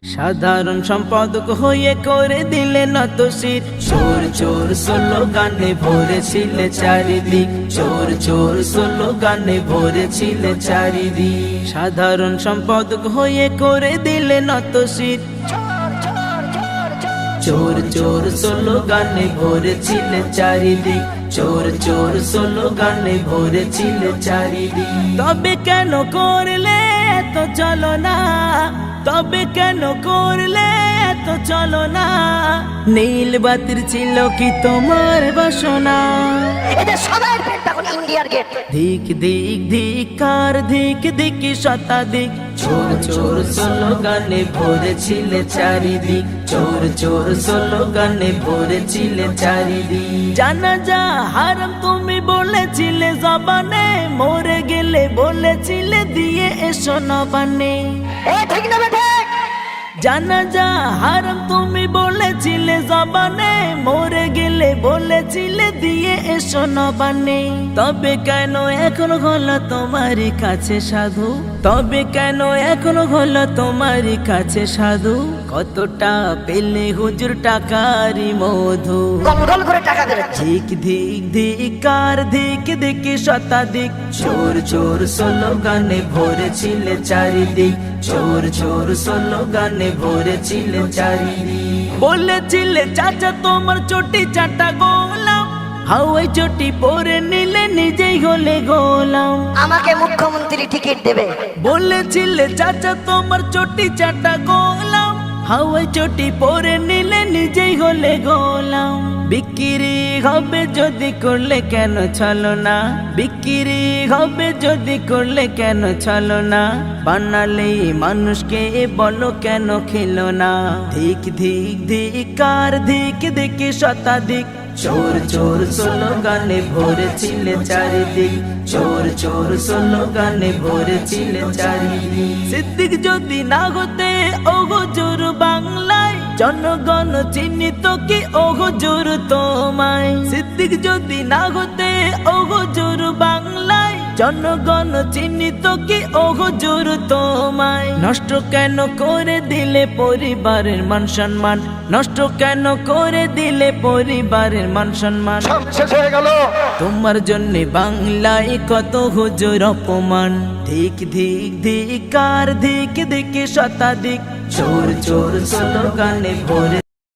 সাধারণ সম্পাদক হয়ে করে দিলে নত শির। চোর চোর স্লোগানে ভরেছিলে চারিদিক, চোর চোর স্লোগানে ভরেছিলে চারিদিক। সাধারণ সম্পাদক হয়ে করে দিলে নত শির। চোর চোর স্লোগানে ভরেছিলে চারিদিক, চোর চোর স্লোগানে ভরেছিলে চারিদিক। তবে কেন করলে এত চলো না, তবে কেন করলে এত চলো না? নীল বাতির ছিল কি তোমার বাসনা? এদের সবার পেট তখন ইন্ডিয়ার গেট। ধিক ধিক ধিকার ধিক ধিক শতাধিক, চোর চোর স্লোগানে ভরেছিলে চারিদিক, চোর চোর স্লোগানে ভরেছিলে চারিদিক। জানাজা হারাম তুমি বলেছিলে জবানে, মরে গেলে বলেছিলে দিয়ে এসো নবানে। ঠিক না বেঠে? জানাজা হারাম তুমি বলেছিলে জবানে, মরে গেলে বলেছিলে দিয়ে এসো নবানে। তবে কেন এখন হলো তোমার কাছে সাধু? তবে কেন এখন হলো তোমার কাছে সাধু? কতটা পেলে হুজুর টাকারি মধু? গল করে টাকা দেবে। ধিক ধিক ধিকার ধিক ধিক শতাধিক, চোর চোর স্লোগানে ভরেছিলে চারিদিক, চোর চোর স্লোগানে ভরেছিলে চারিদিক। বলেছিলে চাচা তোমার চটি চাটা গোলাম, হাওয়াই চটি পরে নিলে নিজেই হলে গোলাম। আমাকে মুখ্যমন্ত্রী টিকিট দেবে। বলেছিলে চাচা তোমার চটি চাটা গোলাম, হাওয়াই চটি পরে নিলে নিজেই হলে গোলাম। বিক্রি হবে যদি করলে কেন চলো না? বিক্রি হবে যদি করলে কেন চলো না? বানালে মানুষকে বলো কেন খেলো না? ধিক ধিক ধিকার ধিক ধিক শতাধিক, চোর চোর স্লোগানে ভরেছিলে চারিদিক, চোর চোর স্লোগানে ভরেছিলে চারিদিক। সিদ্দিক যদি না হতে ও হুজুর বাংলায়, জনগণ চিহ্নিত কি ও হুজুর তোমায়? সিদ্দিক যদি না হতে ও হুজুর বাংলায়, জনগণ চিহ্নিত কি ও হুজুর তোমায়? নষ্ট কেন করে দিলে পরিবারের মান সম্মান? নষ্ট কেন করে দিলে পরিবারের মান সম্মান? শেষ হয়ে গেল। তোমার জন্য বাংলায় কত হুজুর অপমান। ধিক ধিক ধিকার ধিক ধিক শতাধিক, চোর চোর স্লোগানে ভরে